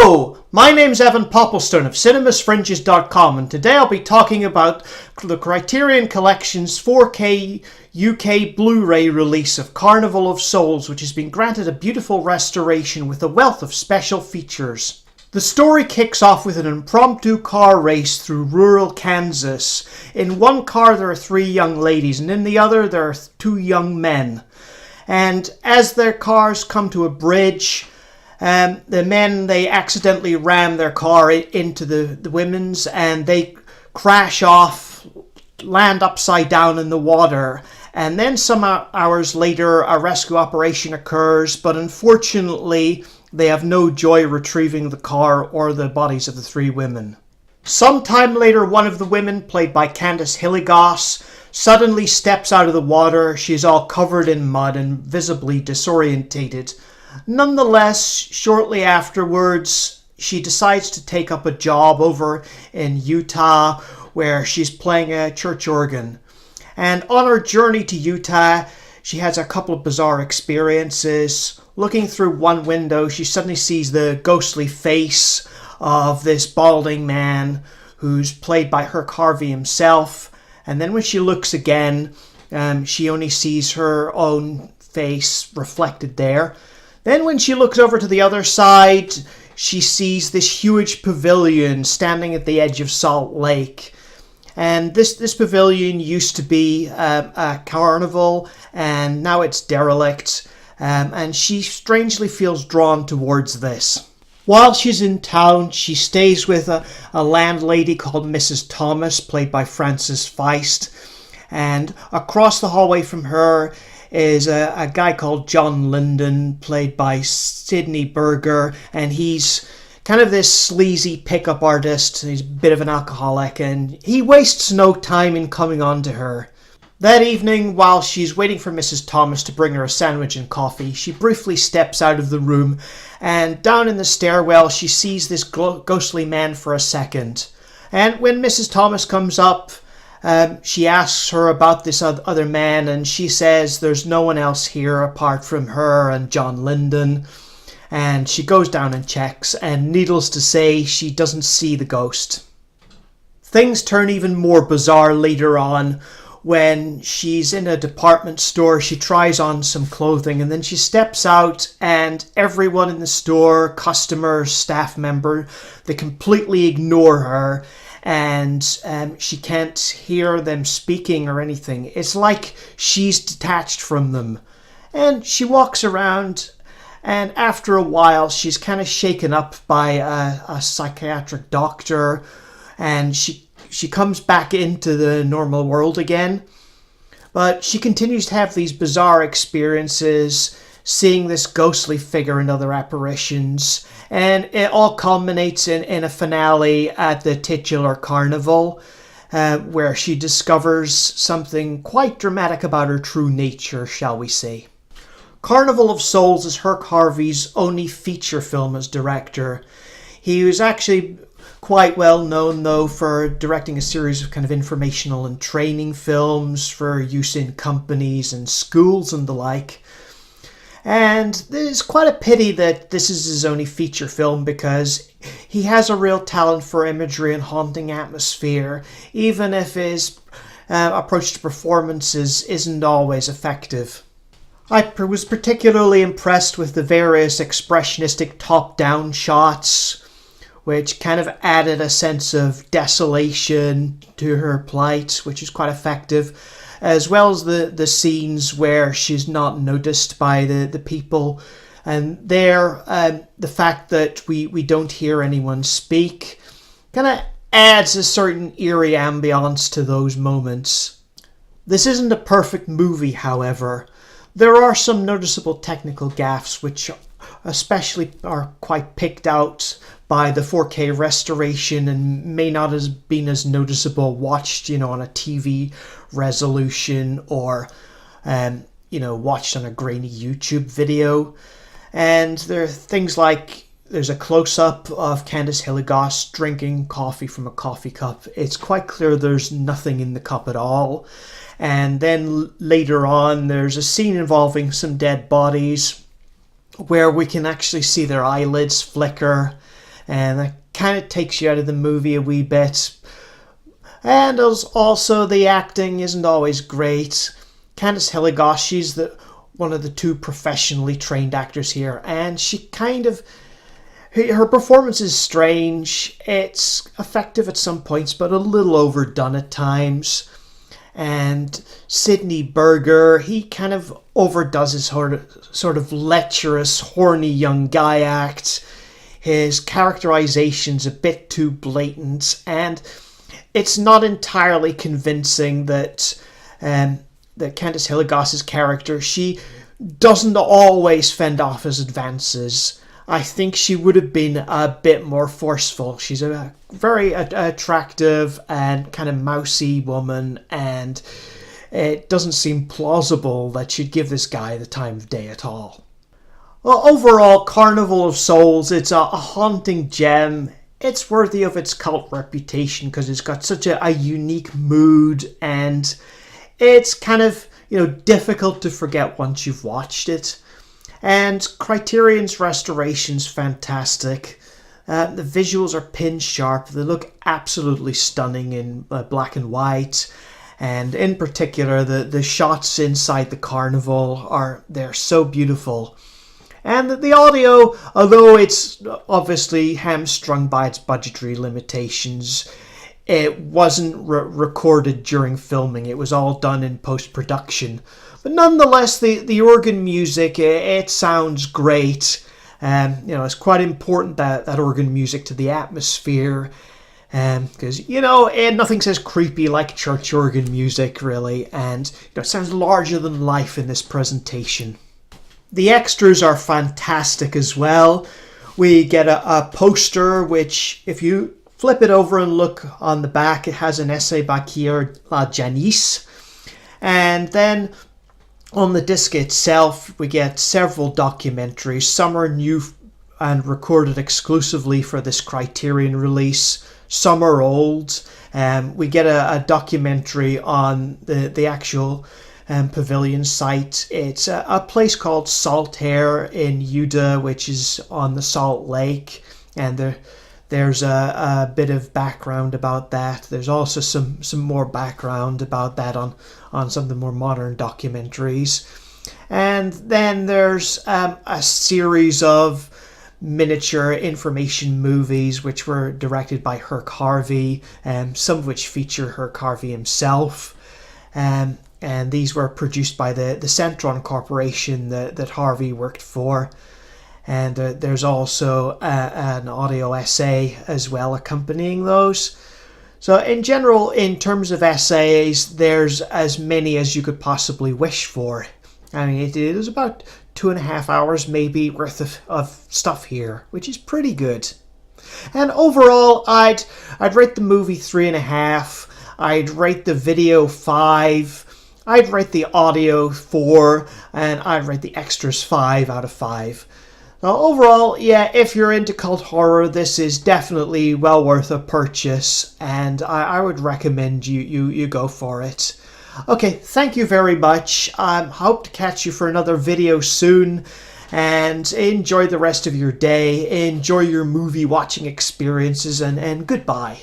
Hello, my name's Evan Popplestone of cinemasfringes.com, and today I'll be talking about the Criterion Collection's 4K UK Blu-ray release of Carnival of Souls, which has been granted a beautiful restoration with a wealth of special features. The story kicks off with an impromptu car race through rural Kansas. In one car there are 3 young ladies, and in the other there are 2 young men. And as their cars come to a bridge, the men, they accidentally ram their car into the women's, and they crash off, land upside down in the water. And then some hours later, a rescue operation occurs, but unfortunately, they have no joy retrieving the car or the bodies of the 3 women. Sometime later, one of the women, played by Candice Hilligoss, suddenly steps out of the water. She's all covered in mud and visibly disorientated. Nonetheless, shortly afterwards, she decides to take up a job over in Utah where she's playing a church organ. And on her journey to Utah, she has a couple of bizarre experiences. Looking through one window, she suddenly sees the ghostly face of this balding man who's played by Herk Harvey himself. And then when she looks again, she only sees her own face reflected there. Then when she looks over to the other side, she sees this huge pavilion standing at the edge of Salt Lake. And this pavilion used to be a carnival, and now it's derelict. And she strangely feels drawn towards this. While she's in town, she stays with a landlady called Mrs. Thomas, played by Frances Feist. And across the hallway from her is a guy called John Linden, played by Sidney Berger, and he's kind of this sleazy pickup artist. He's a bit of an alcoholic, and he wastes no time in coming on to her. That evening, while she's waiting for Mrs. Thomas to bring her a sandwich and coffee, she briefly steps out of the room, and down in the stairwell she sees this ghostly man for a second. And when Mrs. Thomas comes up, she asks her about this other man, and she says there's no one else here apart from her and John Linden. And she goes down and checks, and needless to say, she doesn't see the ghost. Things turn even more bizarre later on when she's in a department store. She tries on some clothing, and then she steps out, and everyone in the store, customer, staff member, they completely ignore her. And she can't hear them speaking or anything. It's like she's detached from them. And she walks around, and after a while she's kind of shaken up by a psychiatric doctor, and she comes back into the normal world again. But she continues to have these bizarre experiences, seeing this ghostly figure and other apparitions, and it all culminates in a finale at the titular carnival, where she discovers something quite dramatic about her true nature, shall we say. Carnival of Souls is Herk Harvey's only feature film as director. He was actually quite well known, though, for directing a series of kind of informational and training films for use in companies and schools and the like. And it's quite a pity that this is his only feature film, because he has a real talent for imagery and haunting atmosphere, even if his approach to performances isn't always effective. I was particularly impressed with the various expressionistic top-down shots, which kind of added a sense of desolation to her plight, which is quite effective, as well as the scenes where she's not noticed by the people. And there, the fact that we don't hear anyone speak kind of adds a certain eerie ambience to those moments. This isn't a perfect movie, however. There are some noticeable technical gaffes, which especially are quite picked out by the 4K restoration and may not have been as noticeable watched, on a TV resolution or, watched on a grainy YouTube video. And there are things like there's a close-up of Candice Hilligoss drinking coffee from a coffee cup. It's quite clear there's nothing in the cup at all. And then later on, there's a scene involving some dead bodies where we can actually see their eyelids flicker. and that kind of takes you out of the movie a wee bit. And also the acting isn't always great. Candice Hilligoss, she's one of the two professionally trained actors here, and her performance is strange. It's effective at some points, but a little overdone at times. And Sidney Berger, he kind of overdoes his sort of lecherous, horny young guy act. His characterization's a bit too blatant, and it's not entirely convincing that Candice Hilligoss's character, she doesn't always fend off his advances. I think she would have been a bit more forceful. She's a very attractive and kind of mousy woman, and it doesn't seem plausible that she'd give this guy the time of day at all. Well, overall, Carnival of Souls, it's a haunting gem. It's worthy of its cult reputation because it's got such a unique mood, and it's kind of, difficult to forget once you've watched it. And Criterion's restoration's fantastic. The visuals are pin sharp. They look absolutely stunning in black and white. And in particular, the shots inside the carnival they're so beautiful. And the audio, although it's obviously hamstrung by its budgetary limitations, it wasn't recorded during filming. It was all done in post-production. But nonetheless, the organ music, it sounds great. It's quite important, that organ music, to the atmosphere. Because, nothing says creepy like church organ music, really. And it sounds larger than life in this presentation. The extras are fantastic as well. We get a poster, which, if you flip it over and look on the back, it has an essay by Kier La Janice. And then on the disc itself, we get several documentaries. Some are new and recorded exclusively for this Criterion release. Some are old. We get a documentary on the actual pavilion site. It's a place called Saltaire in Utah, which is on the Salt Lake, and there's a bit of background about that. There's also some more background about that on some of the more modern documentaries. And then there's a series of miniature information movies which were directed by Herk Harvey, some of which feature Herk Harvey himself. And these were produced by the Centron Corporation that Harvey worked for. And there's also an audio essay as well accompanying those. So in general, in terms of essays, there's as many as you could possibly wish for. I mean, it is about 2.5 hours maybe worth of stuff here, which is pretty good. And overall, I'd rate the movie 3.5. I'd rate the video 5. I'd rate the audio 4, and I'd rate the extras 5 out of 5. Now, overall, yeah, if you're into cult horror, this is definitely well worth a purchase, and I would recommend you go for it. Okay, thank you very much. I hope to catch you for another video soon, and enjoy the rest of your day. Enjoy your movie watching experiences, and goodbye.